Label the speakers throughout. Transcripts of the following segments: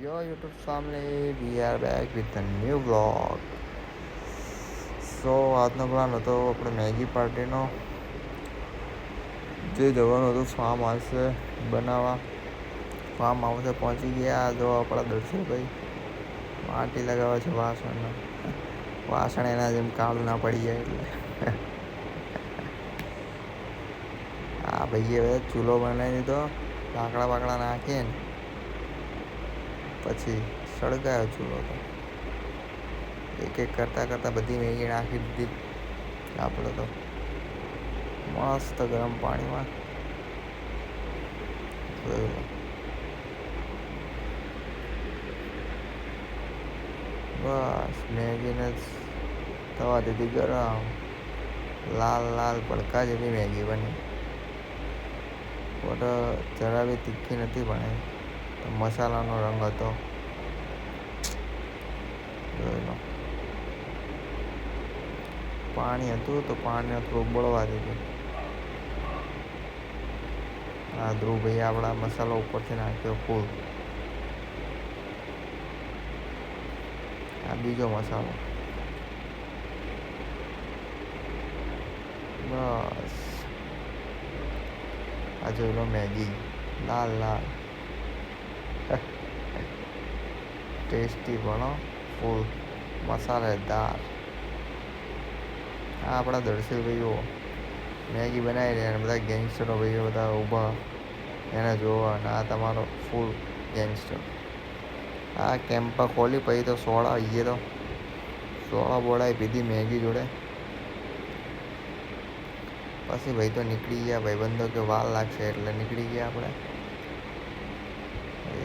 Speaker 1: Yo YouTube family, we are back with a new vlog. સો આજનો plan હતો આપણે Maggi પાર્ટીનો, જે જવાનું હતું ફાર્મ હાઉસે બનાવવા. ફાર્મ હાઉસે પહોંચી ગયા. જો આપણા દર્શનભાઈ માટી લગાવે છે વાસણનો. વાસણ એના જેમ કાળું ના પડી જાય એટલે. આ ભાઈએ હવે ચૂલો બનાવી દીધો, લાકડા બાકડા નાખીને પછી સળગાયો ચૂલો. તો એક એક કરતાં બધી મેગી નાખી દીધી આપણે તો મસ્ત ગરમ પાણીમાં. બસ મેગીને થવા દીધી ગરમ. લાલ લાલ ભડકા જેવી મેગી બની. બટ જરા બી તીખી નથી બની. તો મસાલાનો રંગ હતો. જોઈ લો, પાણી હતું તો પાણીને થોડું બળવા દીધું. આ ધ્રુવભાઈ આપણા મસાલો ઉપરથી નાખ્યો ફૂલ. આ બીજો મસાલો. બસ આ જોઈ લો મેગી લાલ લાલ ટેસ્ટી બનો ફૂલ મસાલેદાર. આ આપણા દર્શી ભાઈઓ મેગી બનાવી રહ્યા અને બધા ગેંગસ્ટરો ભાઈઓ બધા ઊભા એને જોવા. અને આ તમારો ફૂલ ગેંગસ્ટર. આ કેમ્પા ખોલી પછી તો સોડા આવીએ તો સોડા બોળાઈ પીધી મેગી જોડે. પછી ભાઈ તો નીકળી ગયા. ભાઈબંધો કે વાર લાગશે એટલે નીકળી ગયા આપણે.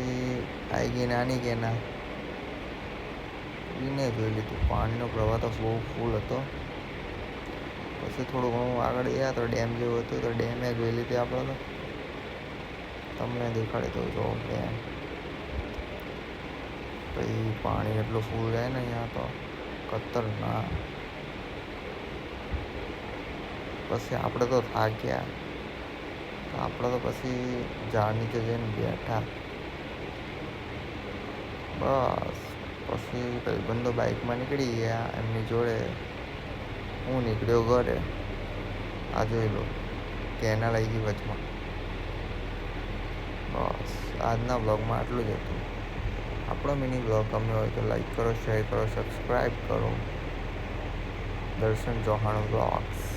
Speaker 1: એ આવી ગઈ નાની કે ના એને જોઈ લીધું. પાણીનો પ્રવાહ તો બહુ ફૂલ હતો. પછી થોડું ઘણું આગળ ગયા તો ડેમ જેવું હતું, તો ડેમે જોઈ લીધી આપણે. તો તમને દેખાડી દઉં જો ડેમ. પછી પાણી એટલું ફૂલ જાય ને અહીંયા તો ખતરનાક. પછી આપણે તો થાક્યા. તો આપણે તો પછી ઝાડ નીચે જઈને બેઠા. બસ પછી ભાઈબંધો બાઇકમાં નીકળી ગયા એમની જોડે. હું નીકળ્યો ઘરે. આ જોઈ લો કેનાલ આવી ગઈ વચમાં. બસ આજના બ્લોગમાં આટલું જ હતું. આપણો મિની બ્લોગ ગમ્યો હોય તો લાઈક કરો, શેર કરો, સબસ્ક્રાઈબ કરો. દર્શન ચૌહાણ બ્લોગ્સ.